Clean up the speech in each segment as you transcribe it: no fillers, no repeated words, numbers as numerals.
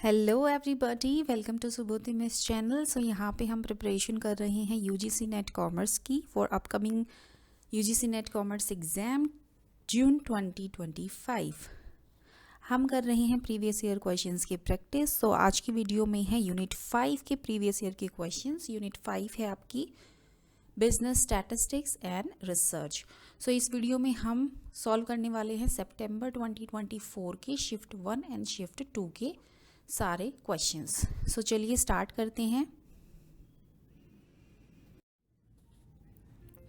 Hello everybody, welcome to Subodhi miss channel. So यहाँ पे हम प्रिपरेशन कर रहे हैं यूजीसी नेट कॉमर्स की for upcoming UGC NET commerce exam June 2025। हम कर रहे हैं प्रीवियस ईयर क्वेश्चंस की प्रैक्टिस। सो आज की वीडियो में है यूनिट 5 के प्रीवियस ईयर के क्वेश्चंस। यूनिट 5 है आपकी business statistics and research. So इस वीडियो में हम सॉल्व करने वाले हैं सितंबर 2024 के शिफ्ट 1 एंड शिफ्ट 2 के सारे क्वेश्चंस। सो चलिए स्टार्ट करते हैं।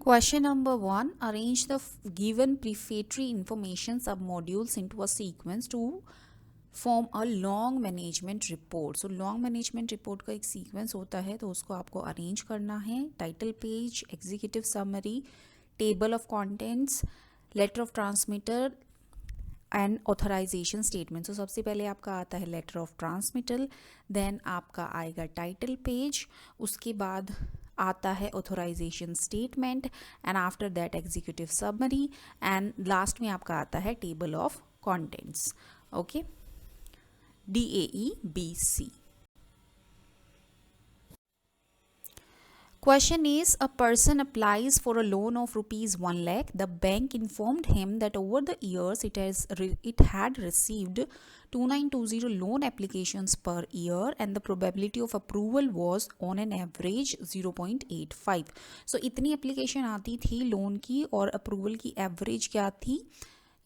Question number 1, arrange the given prefatory information sub modules into a sequence to form a long management report. So long management report का एक सीक्वेंस होता है, तो उसको आपको अरेंज करना है। Title page, executive summary, table of contents, letter of transmitter and authorisation statement. So सबसे पहले आपका आता है लेटर ऑफ ट्रांसमिटल, देन आपका आएगा टाइटल पेज, उसके बाद आता है authorization statement and after that executive summary and last में आपका आता है table of contents. Okay, DAEBC। Question is, a person applies for a loan of rupees 1 lakh. The bank informed him that over the years it had received 2920 loan applications per year and the probability of approval was on an average 0.85. So इतनी application आती थी loan की और approval की average क्या थी?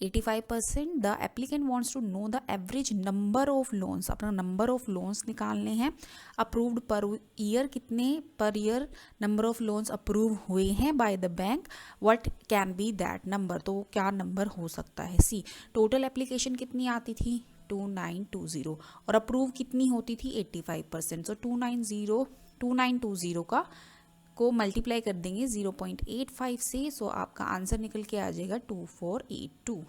85%. The applicant wants to know the average number of loans. अपना number of loans निकालने हैं। अप्रूव्ड पर ईयर, कितने per year number of loans approve हुए हैं by the bank, what can be that number. तो क्या नंबर हो सकता है? सी, टोटल एप्लीकेशन कितनी आती थी? 2920 और अप्रूव कितनी होती थी? 85%। सो 2920 का को मल्टीप्लाई कर देंगे 0.85 से। सो आपका आंसर निकल के आ जाएगा 2482।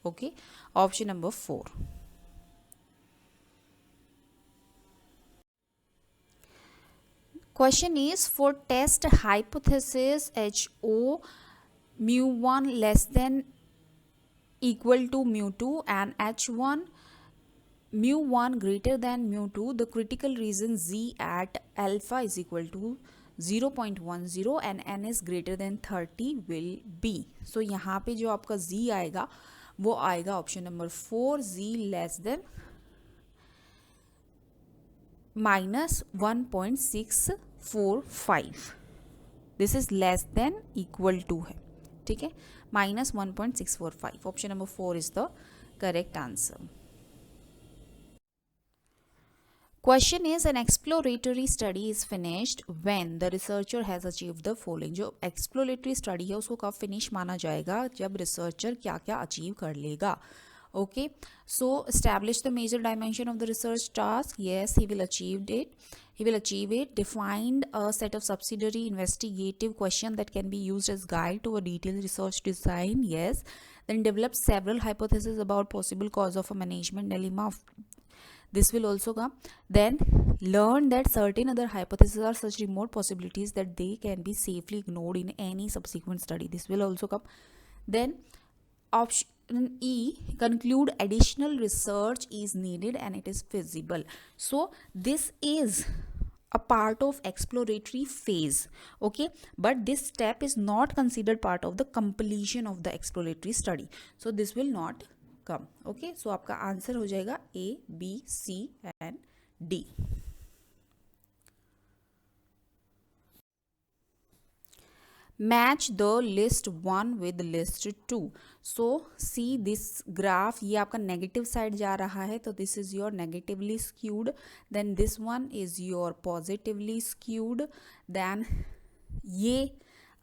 Okay, option number 4। Question is, for test hypothesis HO μ1 less than equal to μ2 and H1 μ1 greater than μ2, the critical region Z at alpha is equal to 0.10 and n is greater than 30 will be। So यहाँ पे जो आपका Z आएगा वो आएगा option number 4, Z less than -1.645। This is less than equal to है, ठीक है, -1.645। Option number 4 is the correct answer. Question is, an exploratory study is finished when the researcher has achieved the following। जो exploratory study है उसको कब finish माना जाएगा? जब researcher क्या क्या achieve कर लेगा। Okay, so establish the major dimension of the research task. Yes, he will achieve it. Defined a set of subsidiary investigative questions that can be used as guide to a detailed research design. Yes. Then develop several hypotheses about possible cause of a management dilemma. This will also come. Then learn that certain other hypotheses are such remote possibilities that they can be safely ignored in any subsequent study. This will also come. Then option E, conclude additional research is needed and it is feasible. So this is a part of exploratory phase, okay, but this step is not considered part of the completion of the exploratory study. So this will not come. Okay, so आपका answer हो जाएगा A, B, C and D। Match the list 1 with list 2। So see this graph, ये आपका negative side जा रहा है, तो this is your negatively skewed, then this one is your positively skewed, then ये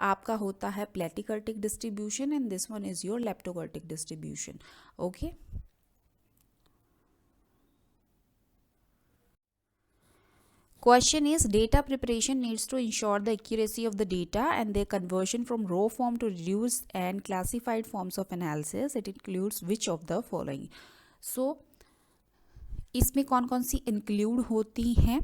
आपका होता है platykurtic distribution and this one is your leptokurtic distribution. Okay, question is, data preparation needs to ensure the accuracy of the data and their conversion from raw form to reduced and classified forms of analysis. It includes which of the following? So इसमें कौन कौन सी include होती हैं?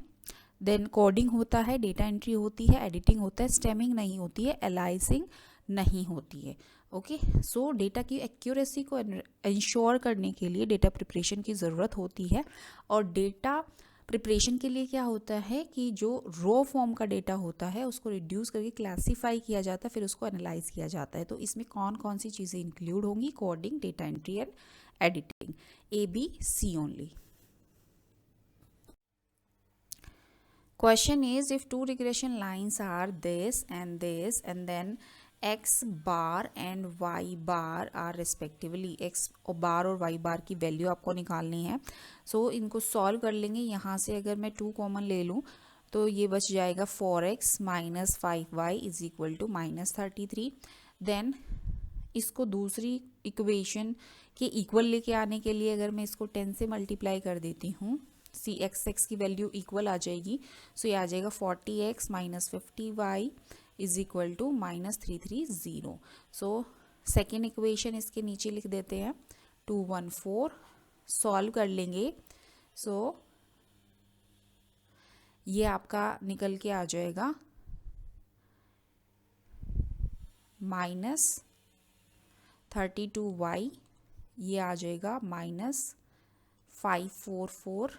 Then coding होता है, data entry होती है, editing होता है, स्टेमिंग नहीं होती है, एलाइजिंग नहीं होती है। ओके, सो डेटा की एक्यूरेसी को इंश्योर करने के लिए डेटा प्रिपरेशन की ज़रूरत होती है। और डेटा प्रिपरेशन के लिए क्या होता है कि जो रो फॉर्म का डेटा होता है उसको रिड्यूस करके क्लासीफाई किया जाता है, फिर उसको एनालाइज किया जाता है। तो इसमें कौन कौन सी चीज़ें इंक्लूड होंगी? Coding, data entry and editing, ABC only. Question is, if two regression lines are this and then x bar and y bar are respectively, x bar और y bar की वैल्यू आपको निकालनी है। सो इनको सॉल्व कर लेंगे। यहाँ से अगर मैं 2 कॉमन ले लूँ तो ये बच जाएगा 4x minus 5y is equal to minus 33। Then इसको दूसरी इक्वेशन के इक्वल लेके आने के लिए अगर मैं इसको 10 से मल्टीप्लाई कर देती हूँ, सी एक्स की वैल्यू इक्वल आ जाएगी। सो ये आ जाएगा 40x minus 50y is equal to minus 330। So second equation इसके नीचे लिख देते हैं 214, सॉल्व कर लेंगे। सो ये आपका निकल के आ जाएगा माइनस 32y, ये आ जाएगा माइनस 544।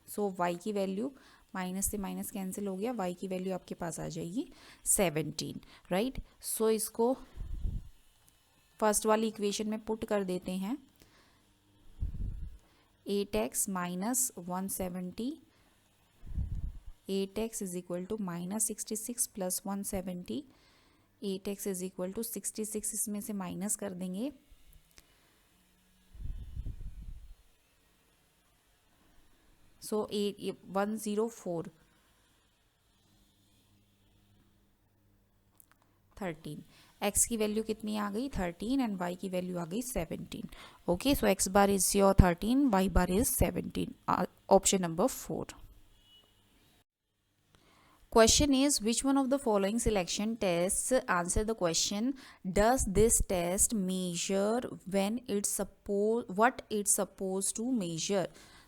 सो y की वैल्यू माइनस से माइनस कैंसिल हो गया, y की वैल्यू आपके पास आ जाएगी 17, राइट। सो इसको फर्स्ट वाली इक्वेशन में पुट कर देते हैं। 8x minus 170, 8x is equal to minus 66 plus 170, 8x is equal to 66, इसमें से माइनस कर देंगे। सो 104 13, x की वैल्यू कितनी आ गई 13 एंड y की वैल्यू आ गई 17। Okay, so x bar is your 13, y bar is 17, option number 4। Question is, which one of the following selection tests answer the question, does this test measure when what it's supposed to measure?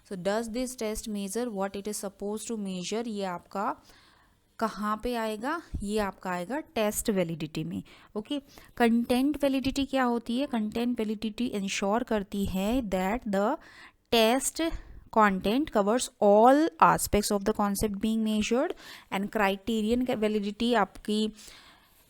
So does this test measure what it is supposed to measure? ये आपका कहाँ पे आएगा? ये आपका आएगा test validity में। Okay, content validity क्या होती है? कंटेंट वैलिडिटी इंश्योर करती है that the test content covers all aspects of the concept being measured, and criterion validity आपकी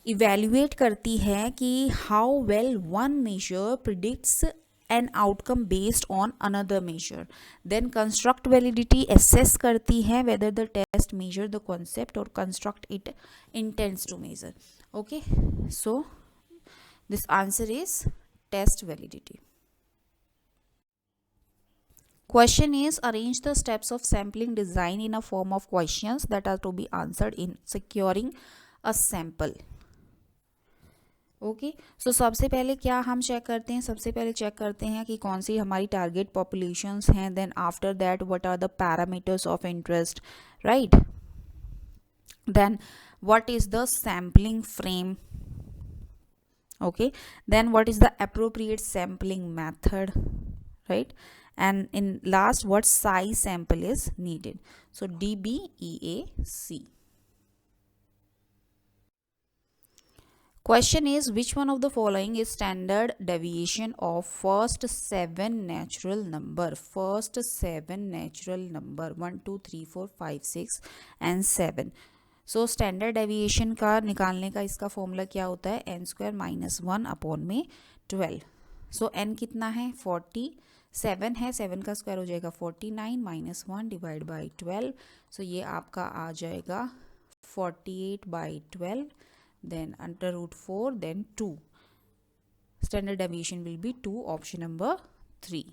evaluate करती है कि how well one measure predicts an outcome based on another measure. Then construct validity assess करती है whether the test measure the concept or construct it intends to measure. Okay, so this answer is test validity. Question is, arrange the steps of sampling design in a form of questions that are to be answered in securing a sample. Okay, so सबसे पहले क्या हम check करते हैं? सबसे पहले check करते हैं कि कौन सी हमारी टारगेट पॉपुलेशंस हैं। Then after that what are the parameters of interest, right. Then what is the sampling frame, okay. Then what is the appropriate sampling method, right? And in last, what size sample is needed. So DBEAC. Question is, which one of the following is standard deviation of first 7 natural number? First 7 natural number 1 2 3 4 5 6 and 7. So standard deviation का निकालने का इसका formula क्या होता है? n square minus 1 upon में 12। सो n कितना है? 47 है, 7 का स्क्वायर हो जाएगा 49 माइनस 1 डिवाइड बाई 12। सो ये आपका आ जाएगा 48 by 12, then under root 4, then 2। Standard deviation will be 2, option number 3।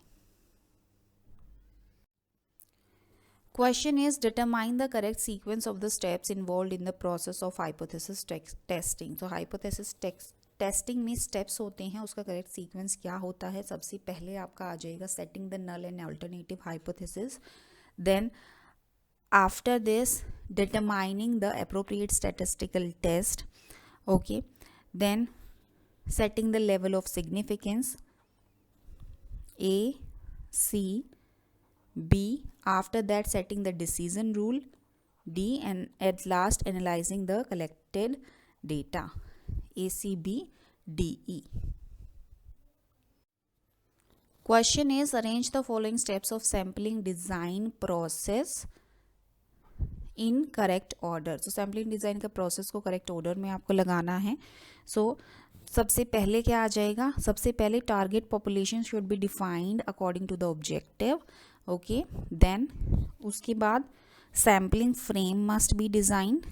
Question is, determine the correct sequence of the steps involved in the process of hypothesis testing. So hypothesis testing में steps होते हैं, उसका correct sequence क्या होता है? सबसे पहले आपका आ जाएगा setting the null and alternative hypothesis, then after this determining the appropriate statistical test, okay, then setting the level of significance A, C, B, after that setting the decision rule D, and at last analyzing the collected data A, C, B, D, E. Question is arrange the following steps of sampling design process in correct order. तो sampling design का process को correct order में आपको लगाना है। सो सबसे पहले क्या आ जाएगा, सबसे पहले target population should be defined according to the objective. Okay, then उसके बाद sampling frame must be designed,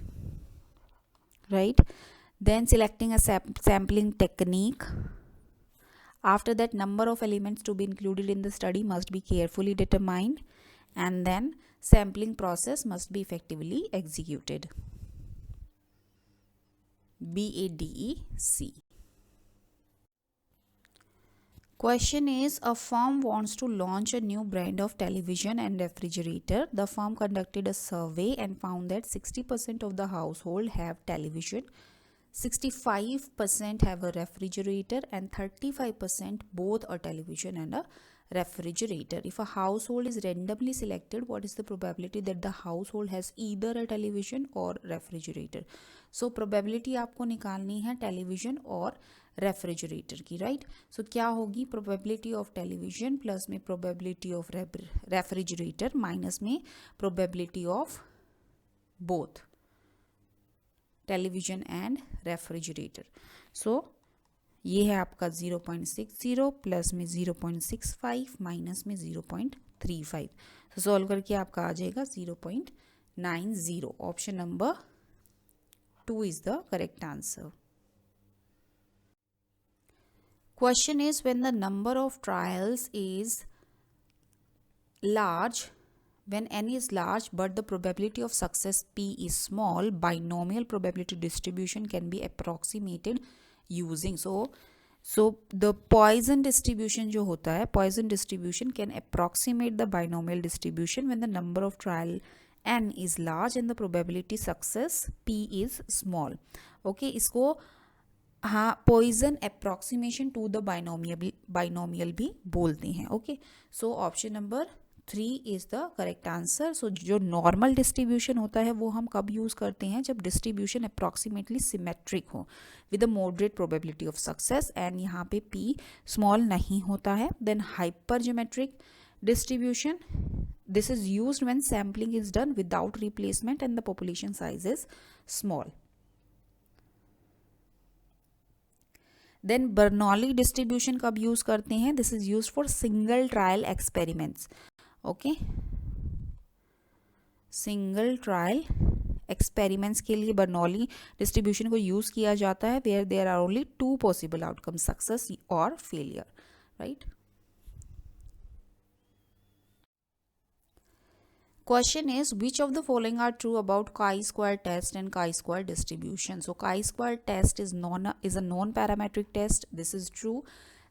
right, then selecting a sampling technique. After that, number of elements to be included in the study must be carefully determined, and then sampling process must be effectively executed. BADEC. Question is, a firm wants to launch a new brand of television and refrigerator. The firm conducted a survey and found that 60% of the household have television, 65% have a refrigerator, and 35% both a television and a refrigerator. If a household is randomly selected, what is the probability that the household has either a television or refrigerator? So probability आपको निकालनी है television और refrigerator की, right. So क्या होगी, probability of television plus में probability of refrigerator minus में probability of both television and refrigerator. So ये है आपका 0.60 प्लस में 0.65 माइनस में 0.35। तो सॉल्व करके आपका आ जाएगा 0.90। Option number 2 is the correct answer. Question is, when the number of trials is large, when n is large but the probability of success p is small, binomial probability distribution can be approximated using. So the Poisson distribution जो होता है, Poisson distribution can approximate the binomial distribution when the number of trial n is large and the probability success p is small. Okay, इसको हाँ Poisson approximation to the binomial भी बोलते हैं। Okay, so option number 3 is the correct answer. So जो normal distribution होता है वो हम कब यूज़ करते हैं, जब डिस्ट्रीब्यूशन अप्रॉक्सीमेटली सिमेट्रिक हो with a moderate probability of success and यहाँ पे p स्मॉल नहीं होता है। Then hypergeometric distribution, this is used when sampling is done without replacement and the population size is small. Then Bernoulli distribution कब use करते हैं, this is use for single trial experiments. Okay, single trial experiments के लिए Bernoulli distribution को use किया जाता है where there are only 2 possible outcome, success और failure, right. Question is, which of the following are true about chi-square test and chi-square distribution? So chi-square test is a non-parametric test. This is true.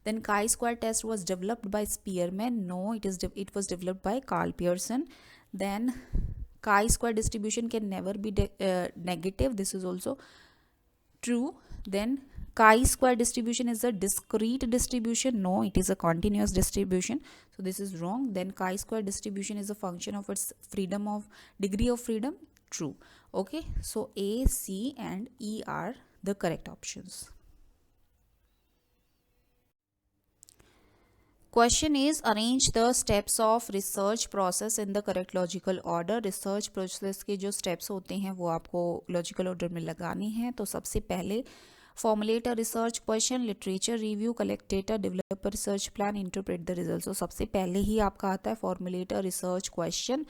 Then chi-square test was developed by Spearman. No, it was developed by Carl Pearson. Then chi-square distribution can never be negative. This is also true. Then chi-square distribution is a discrete distribution. No, it is a continuous distribution. So this is wrong. Then chi-square distribution is a function of its freedom of degree of freedom. True. Okay, so A, C and E are the correct options. Question is, arrange the steps of research process in the correct logical order. research process के जो steps होते हैं वो आपको logical order में लगाने हैं। तो सबसे पहले formulate a research question, literature review, collect data, develop a research plan, interpret the results. So सबसे पहले ही आपका आता है formulate a research question,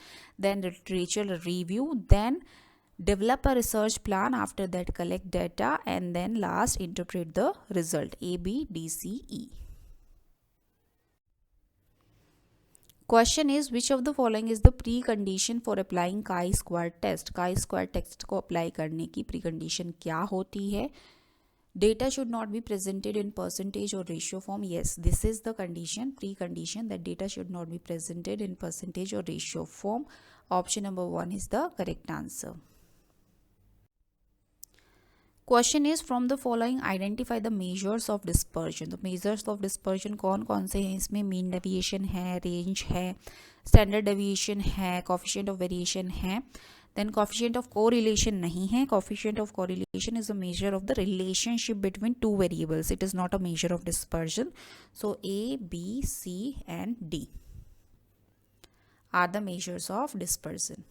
then literature review, then develop a research plan, after that collect data, and then last interpret the result. A, B, D, C, E. Question is, which of the following is the precondition for applying chi-square test? chi-square test को apply करने की precondition क्या होती है? Data should not be presented in percentage or ratio form. Yes, this is the condition, precondition, that data should not be presented in percentage or ratio form. Option number 1 is the correct answer. Question is, from the following identify the measures of dispersion. तो measures of dispersion कौन कौन से हैं इसमें? mean deviation है, range है, standard deviation है, coefficient of variation है। देन कोफिशिएंट ऑफ कोरिलेशन नहीं है. Coefficient of correlation is a measure of the relationship between two variables. It is not a measure of dispersion. So A, B, C and D are the measures of dispersion.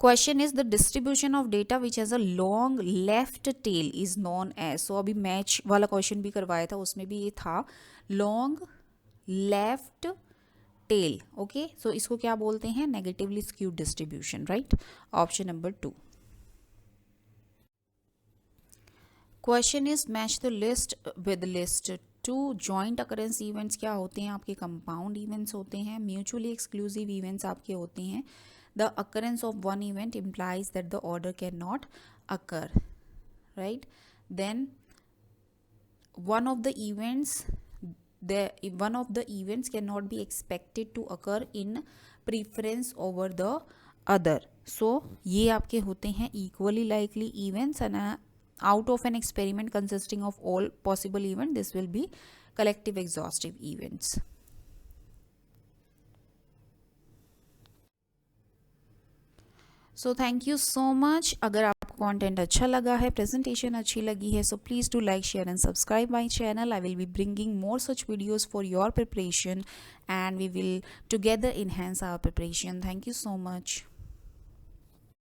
Question is the distribution of data which has a long left tail is known as. So अभी match वाला question भी करवाया था, उसमें भी ये था long left tail. Okay, सो इसको क्या बोलते हैं? Negatively skewed distribution, right? Option number 2. Question is match the list with list 2. Joint occurrence events क्या होते हैं आपके? कंपाउंड इवेंट्स होते हैं. म्यूचुअली एक्सक्लूसिव इवेंट्स आपके होते हैं. The occurrence of one event implies that the order cannot occur, right? Then one of the events cannot be expected to occur in preference over the other. So ये आपके होते हैं equally likely events, and out of an experiment consisting of all possible events, this will be collective exhaustive events. So thank you so much. अगर आपको content अच्छा लगा है, presentation अच्छी लगी है, so please do like, share and subscribe my channel. I will be bringing more such videos for your preparation, and we will together enhance our preparation. Thank you so much.